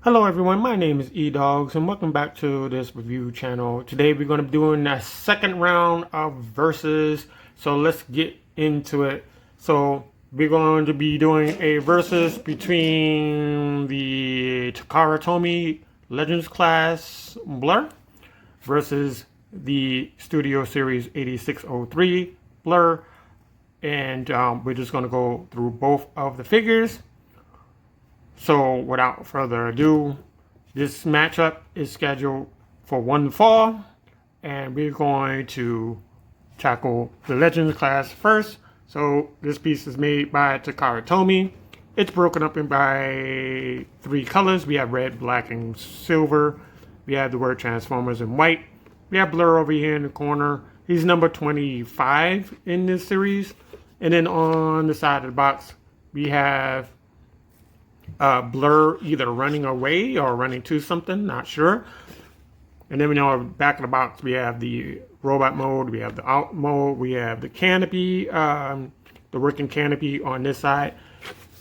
Hello everyone, my name is Edoggz and welcome back to this review channel. Today we're going to be doing a second round of versus, so let's get into it. So we're going to be doing a versus between the Takara Tomy Legends class Blurr versus the Studio Series 8603 Blurr, and we're just going to go through both of the figures. So without further ado, this matchup is scheduled for one fall, and we're going to tackle the Legends class first. So this piece is made by Takara Tomy. It's broken up by three colors. We have red, black, and silver. We have the word Transformers in white. We have Blurr over here in the corner. He's number 25 in this series. And then on the side of the box, we have Blurr either running away or running to something, not sure. And then we know back of the box we have the robot mode, we have the out mode, we have the canopy, the working canopy on this side.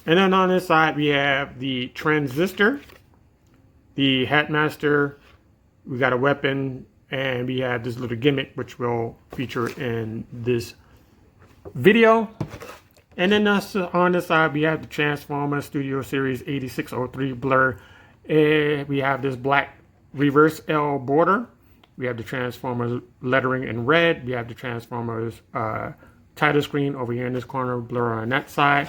And then on this side we have the transistor, the Hatmaster, we got a weapon, and we have this little gimmick which will feature in this video. And then on the side, we have the Transformers Studio Series 8603 Blurr. We have this black reverse L border. We have the Transformers lettering in red. We have the Transformers title screen over here in this corner, Blurr on that side.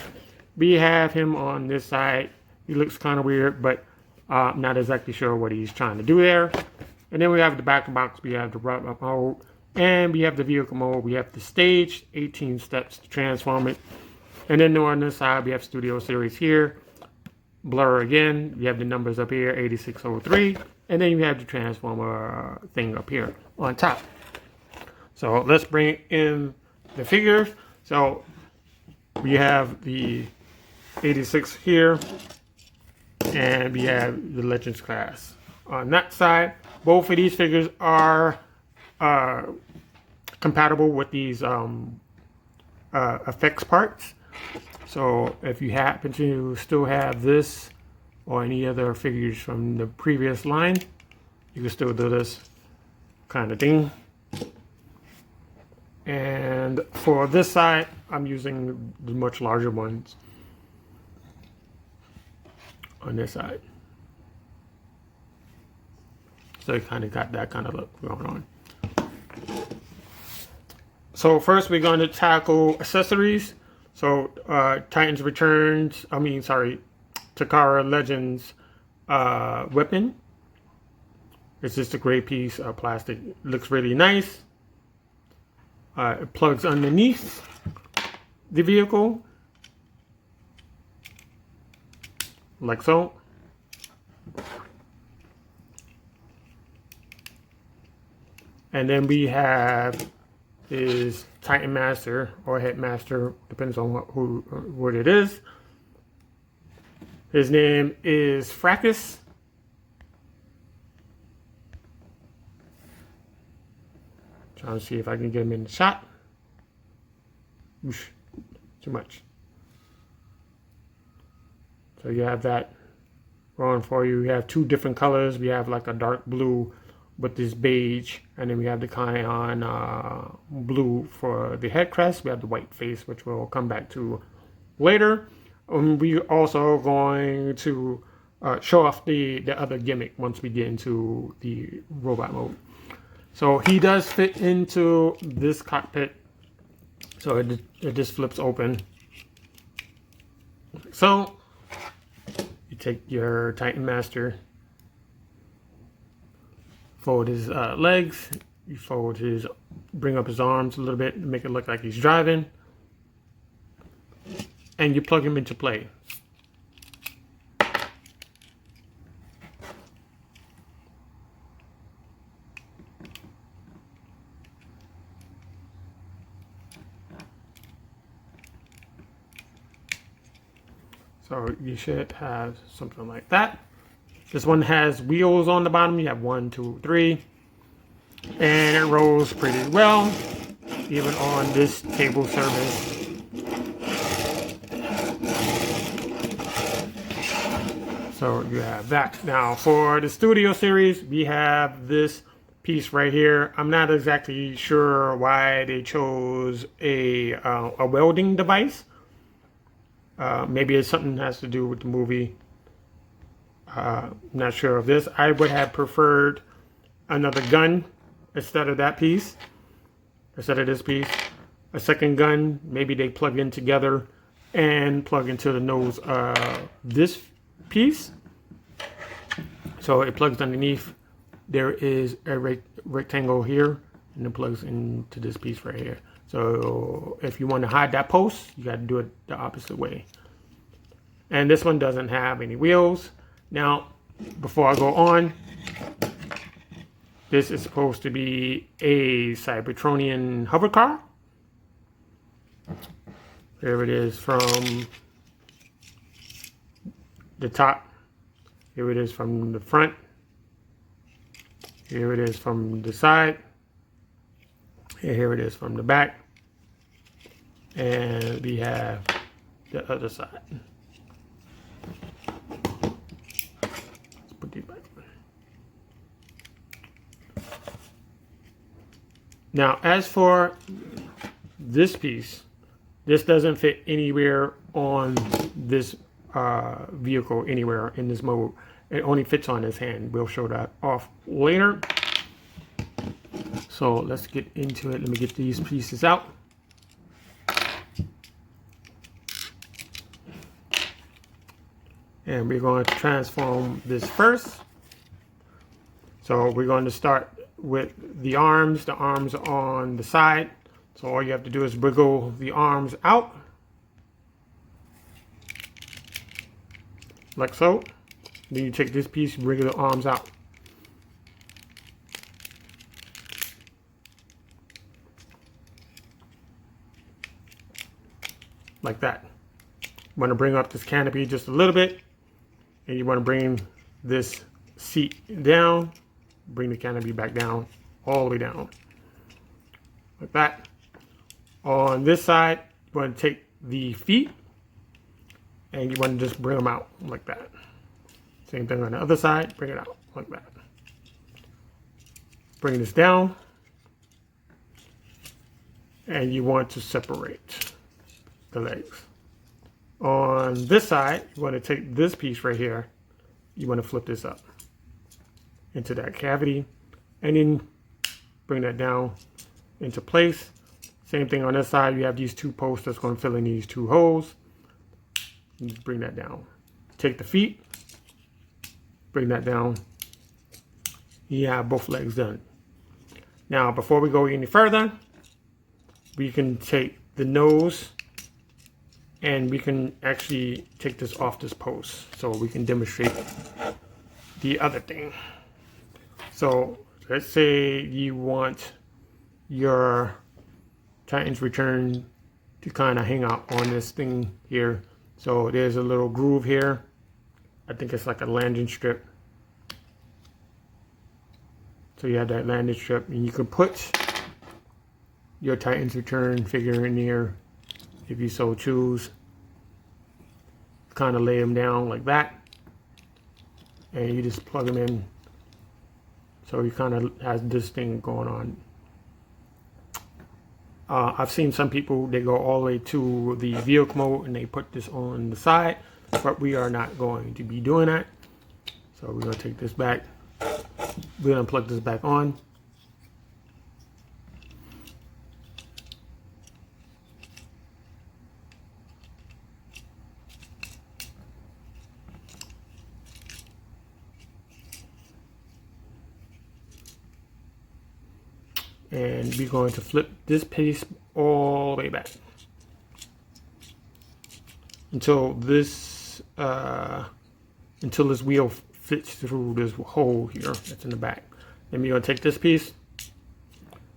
We have him on this side. He looks kind of weird, but not exactly sure what he's trying to do there. And then we have the back of the box. We have the robot mode. And we have the vehicle mode. We have the stage, 18 steps to transform it. And then on this side, we have Studio Series here. Blurr again. We have the numbers up here, 8603. And then you have the Transformer thing up here on top. So let's bring in the figures. So we have the 86 here. And we have the Legends class on that side. Both of these figures are compatible with these effects parts. So if you happen to still have this or any other figures from the previous line, you can still do this kind of thing. And for this side, I'm using the much larger ones on this side. So you kind of got that kind of look going on. So first we're going to tackle accessories. So Titans Returns, Takara Legends weapon. It's just a gray piece of plastic. It looks really nice. It plugs underneath the vehicle, like so. And then we have his Titan Master or Headmaster, depends on what it is. His name is Fracus. Trying to see if I can get him in the shot. Oosh, too much. So you have that going for you. We have two different colors. We have like a dark blue with this beige, and then we have the cyan blue for the head crest. We have the white face, which we'll come back to later. We also going to show off the other gimmick once we get into the robot mode. So he does fit into this cockpit, so it just flips open. So you take your Titan Master, fold his legs, you bring up his arms a little bit to make it look like he's driving, and you plug him into play. So you should have something like that. This one has wheels on the bottom. You have 1, 2, 3. And it rolls pretty well, even on this table service. So you have that. Now for the Studio Series, we have this piece right here. I'm not exactly sure why they chose a welding device. Maybe it's something that has to do with the movie. Not sure of this. I would have preferred another gun instead of that piece, instead of this piece. A second gun, maybe they plug in together and plug into the nose this piece. So it plugs underneath. There is a rectangle here, and it plugs into this piece right here. So if you want to hide that post, you got to do it the opposite way. And this one doesn't have any wheels. Now, before I go on, this is supposed to be a Cybertronian hover car. Here it is from the top. Here it is from the front. Here it is from the side. And here it is from the back. And we have the other side. Let's put these back. Now, as for this piece, this doesn't fit anywhere on this vehicle, anywhere in this mode. It only fits on his hand. We'll show that off later. So let's get into it. Let me get these pieces out. And we're going to transform this first. So we're going to start with the arms on the side. So all you have to do is wiggle the arms out, like so. Then you take this piece, wiggle the arms out. Like that. You want to bring up this canopy just a little bit, and you want to bring this seat down, bring the canopy back down, all the way down. Like that. On this side, you want to take the feet and you want to just bring them out like that. Same thing on the other side, bring it out like that. Bring this down and you want to separate the legs. On this side, you want to take this piece right here, you want to flip this up into that cavity and then bring that down into place. Same thing on this side, you have these two posts that's going to fill in these two holes. You just bring that down. Take the feet, bring that down. You have both legs done. Now, before we go any further, we can take the nose and we can actually take this off this post so we can demonstrate the other thing. So let's say you want your Titan's Return to kind of hang out on this thing here. So there's a little groove here. I think it's like a landing strip. So you have that landing strip and you can put your Titan's Return figure in here if you so choose. Kind of lay them down like that. And you just plug them in. So you kind of have this thing going on. I've seen some people, they go all the way to the vehicle mode and they put this on the side, but we are not going to be doing that. So we're going to take this back. We're going to plug this back on. And we're going to flip this piece all the way back until this wheel fits through this hole here that's in the back. Then we're going to take this piece,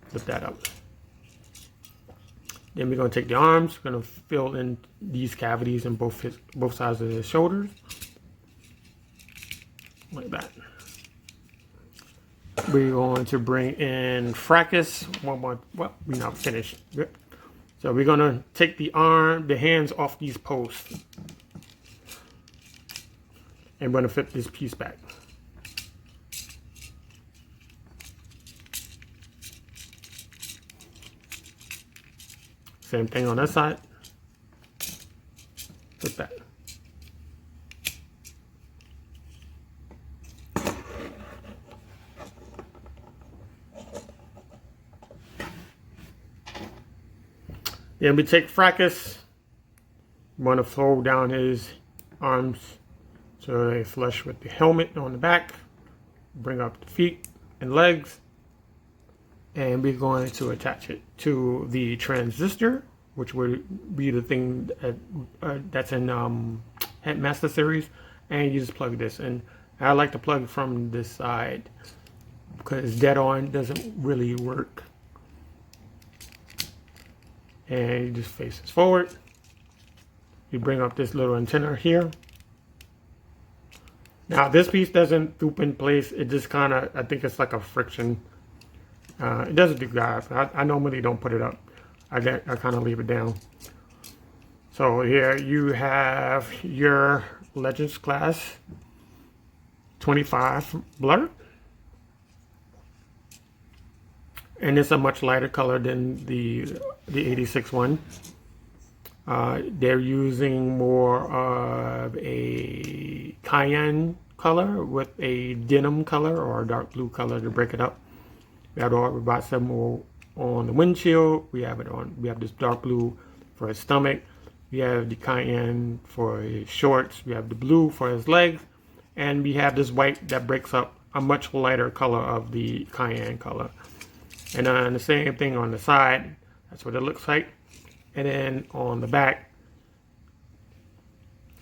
flip that up. Then we're going to take the arms, we're going to fill in these cavities in both sides of the shoulders, like that. We're going to bring in fracas. One more. Well, we're not finished. Good. So we're going to take the hands off these posts. And we're going to fit this piece back. Same thing on this side. Fit that. Then we take Fracas. We want to fold down his arms so they flush with the helmet on the back. Bring up the feet and legs. And we're going to attach it to the transistor, which would be the thing that's in Headmaster series. And you just plug this in. I like to plug from this side because dead on doesn't really work. And you just face this forward. You bring up this little antenna here. Now this piece doesn't loop in place. It just kind of, I think it's like a friction. It doesn't do guys. I normally don't put it up. I kind of leave it down. So here you have your Legends Class 25 Blurr. And it's a much lighter color than the 86 one. They're using more of a cayenne color with a denim color or a dark blue color to break it up. We have the robot symbol on the windshield. We have this dark blue for his stomach. We have the cayenne for his shorts. We have the blue for his legs. And we have this white that breaks up a much lighter color of the cayenne color. And then the same thing on the side. That's what it looks like. And then on the back,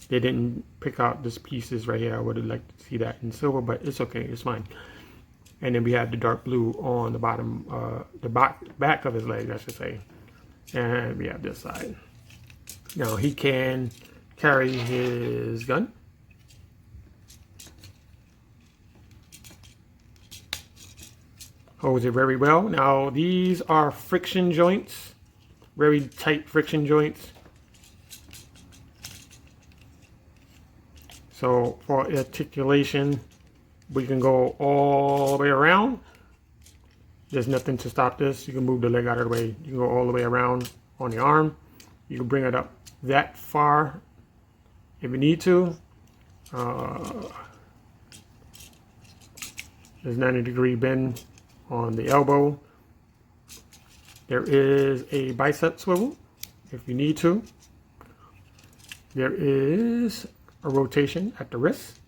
they didn't pick out these pieces right here. I would have liked to see that in silver, but it's okay. It's fine. And then we have the dark blue on the bottom, the back of his leg, I should say. And we have this side. Now he can carry his gun. Holds it very well. Now these are friction joints, very tight friction joints. So for articulation, we can go all the way around. There's nothing to stop this. You can move the leg out of the way. You can go all the way around on the arm. You can bring it up that far if you need to. There's 90-degree bend on the elbow. There is a bicep swivel if you need to. There is a rotation at the wrist.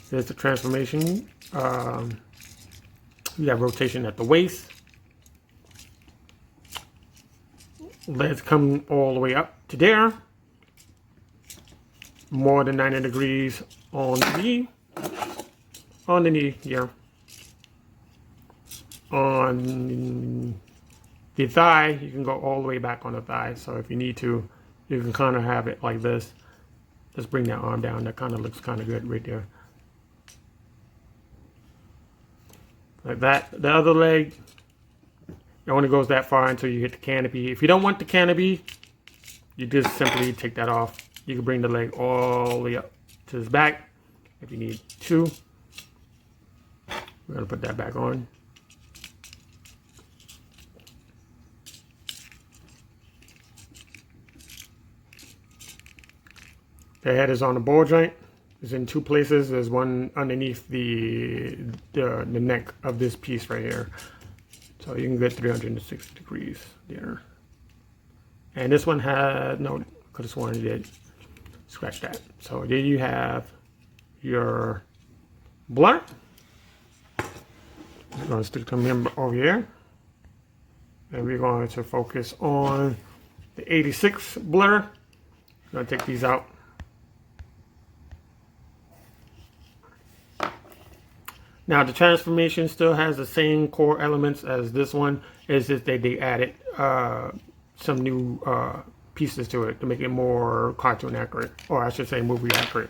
There's the transformation. We have rotation at the waist. Legs come all the way up to there. More than 90 degrees on the knee. On the knee here. On the thigh, you can go all the way back on the thigh. So if you need to, you can kind of have it like this. Just bring that arm down. That kind of looks kind of good right there. Like that. The other leg, it only goes that far until you hit the canopy. If you don't want the canopy, you just simply take that off. You can bring the leg all the way up to his back if you need to. We're going to put that back on. The head is on the ball joint. It's in two places. There's one underneath the neck of this piece right here. So you can get 360 degrees there. And this one had, no, could have sworn it did. Scratch that. So there you have your Blurr. We're going to stick them over here. And we're going to focus on the 86 Blurr. I'm going to take these out. Now the transformation still has the same core elements as this one. It's just that they added some new pieces to it to make it more cartoon accurate, or I should say movie accurate.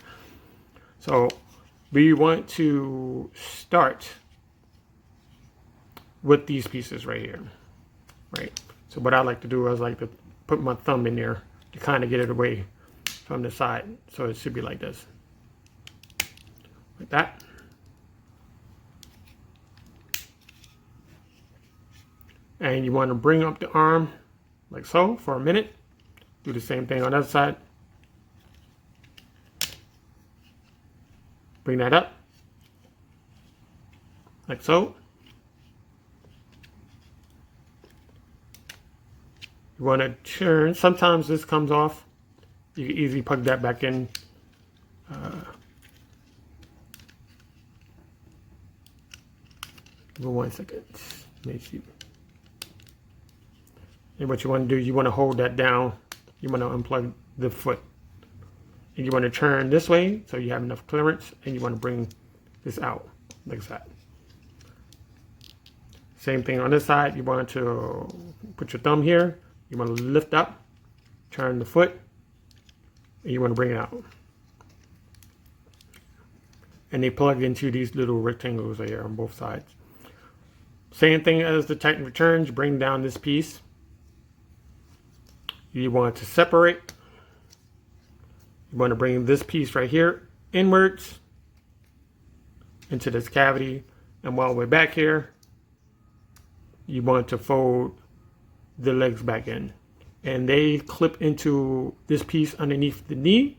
So we want to start with these pieces right here, right? So what I like to do is I like to put my thumb in there to kind of get it away. from the side. So it should be like this. Like that. And you want to bring up the arm like so for a minute. Do the same thing on the other side. Bring that up like so. You want to turn. Sometimes this comes off. You can easily plug that back in. Give me 1 second. Make sure. And what you want to do, you want to hold that down. You want to unplug the foot. And you want to turn this way so you have enough clearance. And you want to bring this out like that. Same thing on this side. You want to put your thumb here. You want to lift up, turn the foot, and you want to bring it out. And they plug into these little rectangles here on both sides. Same thing as the tighten returns. You bring down this piece. You want to separate. You want to bring this piece right here inwards into this cavity. And while we're back here, you want to fold the legs back in. And they clip into this piece underneath the knee.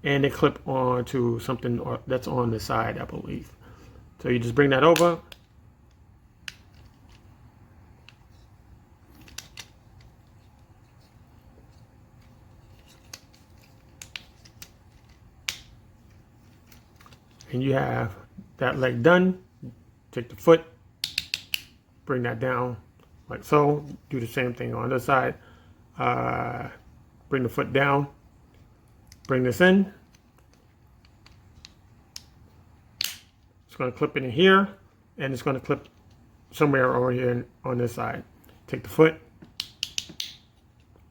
And they clip onto something that's on the side, I believe. So you just bring that over. And you have that leg done. Take the foot, bring that down like so. Do the same thing on the other side. Bring the foot down. Bring this in. It's going to clip in here, and it's going to clip somewhere over here on this side. Take the foot,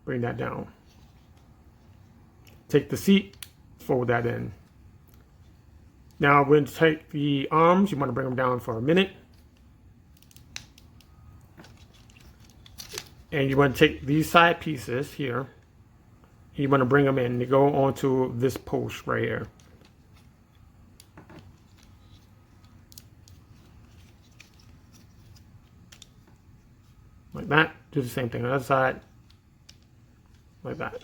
bring that down. Take the seat, fold that in. Now we're going to take the arms. You want to bring them down for a minute. And you want to take these side pieces here. You want to bring them in. They go onto this post right here. Like that. Do the same thing on the other side. Like that.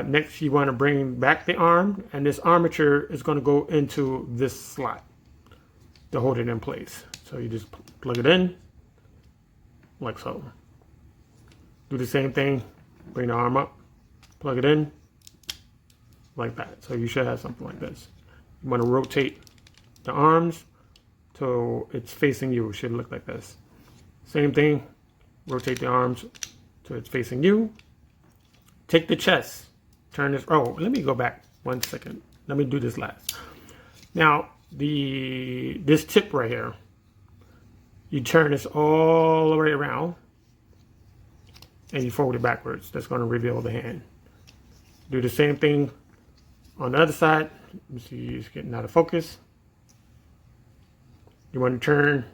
Next, you want to bring back the arm, and this armature is going to go into this slot to hold it in place. So you just plug it in, like so. Do the same thing, bring the arm up, plug it in, like that. So you should have something like this. You want to rotate the arms so it's facing you. It should look like this. Same thing, rotate the arms so it's facing you. Take the chest, turn this. Oh, let me go back 1 second. Let me do this last. Now, this tip right here, you turn this all the way around and you fold it backwards. That's going to reveal the hand. Do the same thing on the other side. Let me see, it's getting out of focus. You want to turn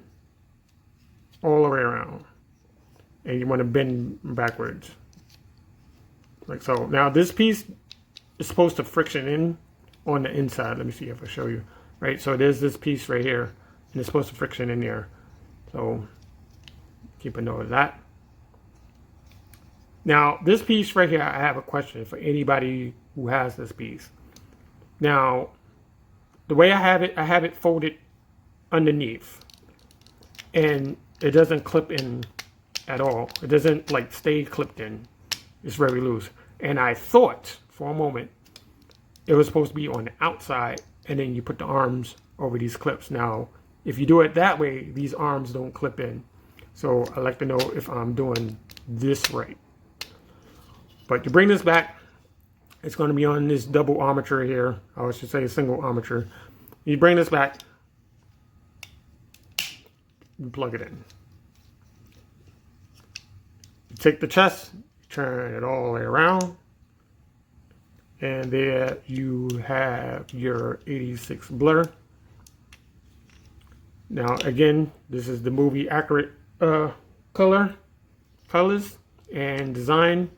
all the way around and you want to bend backwards. Like so. Now this piece is supposed to friction in on the inside. Let me see if I show you. Right, so there's this piece right here, and it's supposed to friction in there. So keep a note of that. Now this piece right here, I have a question for anybody who has this piece. Now, the way I have it folded underneath, and it doesn't clip in at all. It doesn't like stay clipped in. It's very loose. And I thought for a moment it was supposed to be on the outside, and then you put the arms over these clips. Now, if you do it that way, these arms don't clip in. So I like to know if I'm doing this right. But to bring this back, it's going to be on this double armature here. I should say a single armature. You bring this back, you plug it in. You take the chest, turn it all the way around, and there you have your 86 Blurr. Now again, this is the movie accurate colors and design.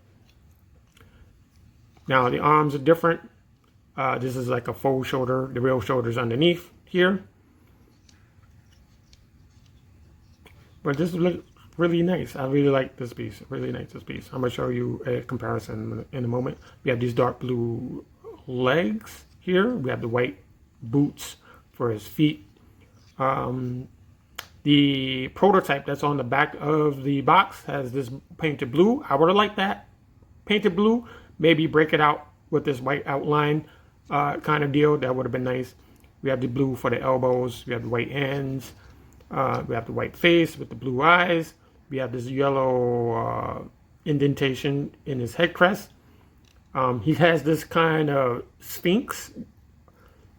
Now the arms are different. This is like a faux shoulder. The real shoulder's underneath here. But this looks really nice. I really like this piece. Really nice, this piece. I'm going to show you a comparison in a moment. We have these dark blue legs here. We have the white boots for his feet. The prototype that's on the back of the box has this painted blue. I would have liked that painted blue. Maybe break it out with this white outline kind of deal. That would have been nice. We have the blue for the elbows. We have the white hands. We have the white face with the blue eyes. We have this yellow indentation in his head crest. He has this kind of sphinx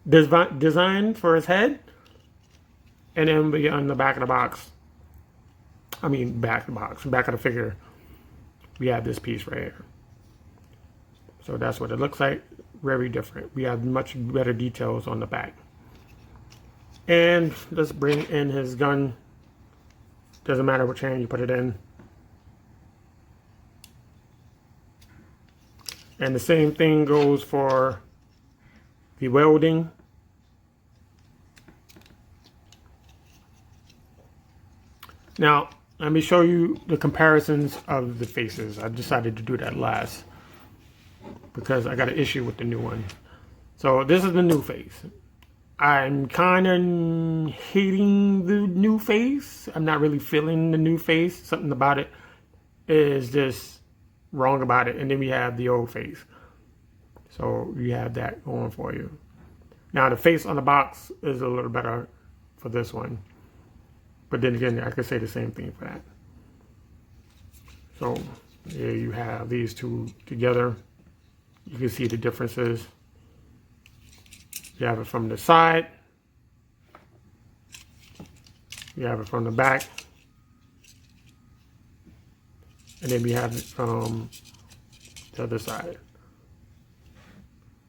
design for his head. And then on the back of the box, back of the figure, we have this piece right here. So that's what it looks like. Very different. We have much better details on the back. And let's bring in his gun. Doesn't matter which hand you put it in. And the same thing goes for the welding. Now, let me show you the comparisons of the faces. I decided to do that last because I got an issue with the new one. So this is the new face. I'm kind of hating the new face. I'm not really feeling the new face. Something about it is just wrong about it. And then we have the old face. So you have that going for you. Now the face on the box is a little better for this one. But then again, I could say the same thing for that. So here you have these two together. You can see the differences. You have it from the side. You have it from the back. And then we have it from the other side.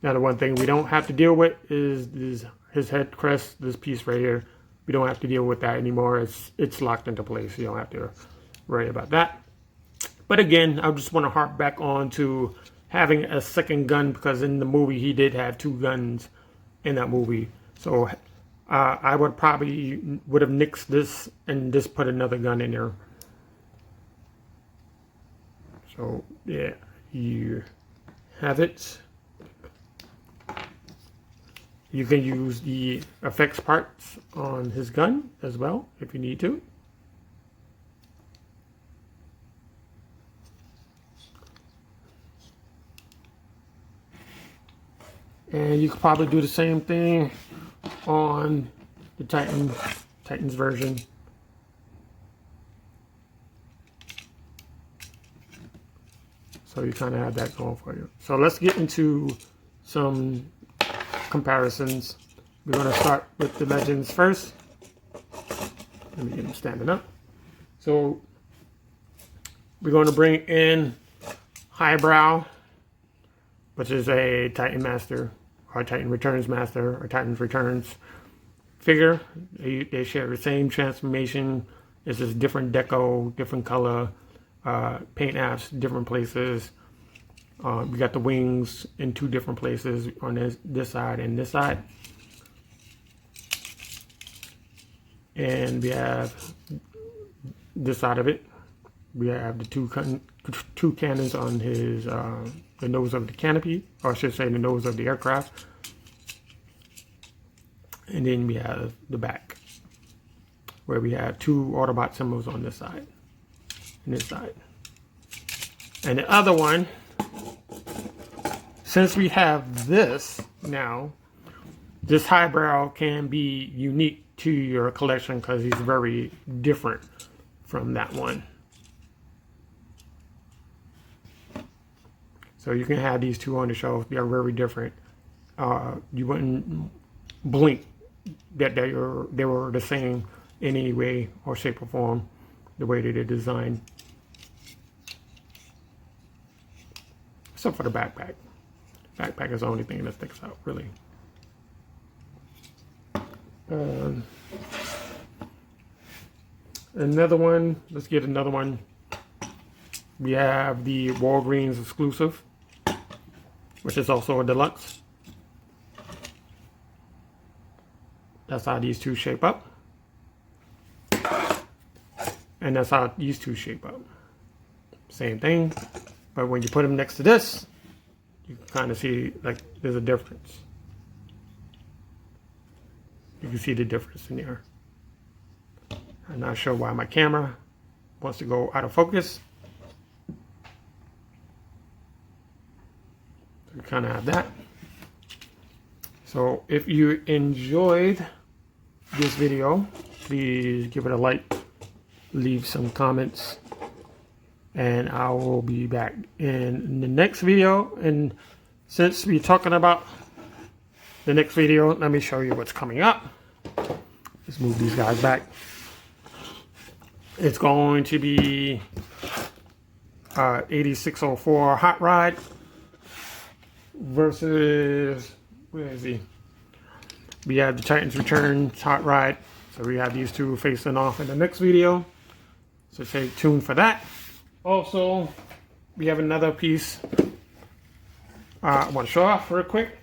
Now the one thing we don't have to deal with is his head crest, this piece right here. We don't have to deal with that anymore. It's locked into place. You don't have to worry about that. But again, I just want to harp back on to having a second gun, because in the movie he did have two guns in that movie. So I would probably have nixed this and just put another gun in there. So yeah, you have it. You can use the effects parts on his gun as well if you need to. And you could probably do the same thing on the Titan's version. So you kind of have that going for you. So let's get into some comparisons. We're going to start with the Legends first. Let me get him standing up. So we're going to bring in Highbrow, which is a Titan Master, or Titan Returns Master, or Titan's Returns figure. They share the same transformation. It's just different deco, different color, paint apps, different places. We got the wings in two different places on this side and this side. And we have this side of it. We have the two cannons on his the nose of the canopy, or I should say the nose of the aircraft. And then we have the back, where we have two Autobot symbols on this side and this side. And the other one, since we have this now, this Highbrow can be unique to your collection because he's very different from that one. So you can have these two on the shelf. They are very different. You wouldn't blink that they were the same in any way or shape or form, the way that they're designed. Except for the backpack. Backpack is the only thing that sticks out, really. Another one. Let's get another one. We have the Walgreens exclusive. which is also a deluxe. That's how these two shape up. And that's how these two shape up. Same thing. But when you put them next to this, you can kind of see like there's a difference. You can see the difference in there. I'm not sure why my camera wants to go out of focus. So we kind of have that. So if you enjoyed this video, please give it a like, leave some comments, and I will be back in the next video. And since we're talking about the next video, let me show you what's coming up. Let's move these guys back. It's going to be 8604 Hot Rod versus, where is he? We have the Titans Return Hot Rod. So we have these two facing off in the next video. So stay tuned for that. Also, we have another piece I want to show off real quick.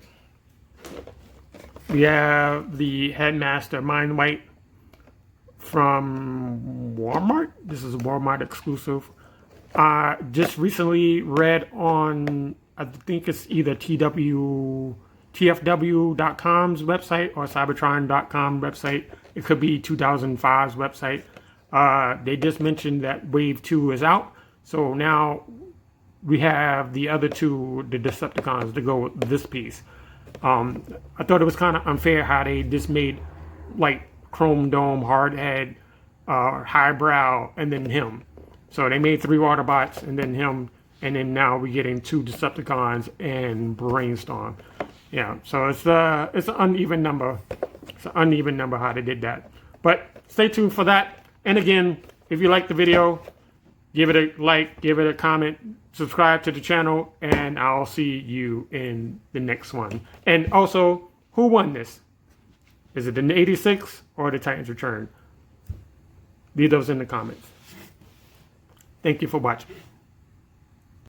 We have the Headmaster Mind White from Walmart. This is a Walmart exclusive. Just recently read on, I think it's either TFW.com's website or Cybertron.com website. It could be 2005's website. They just mentioned that Wave 2 is out. So now we have the other two, the Decepticons, to go with this piece. I thought it was kind of unfair how they just made like Chrome Dome, Hardhead, Highbrow, and then him. So they made 3 Autobots and then him, and then now we're getting 2 Decepticons and Brainstorm. Yeah, so it's an uneven number. It's an uneven number how they did that. But stay tuned for that. And again, if you like the video, give it a like, give it a comment, subscribe to the channel, and I'll see you in the next one. And also, who won this? Is it the 86 or the Titans Return? Leave those in the comments. Thank you for watching.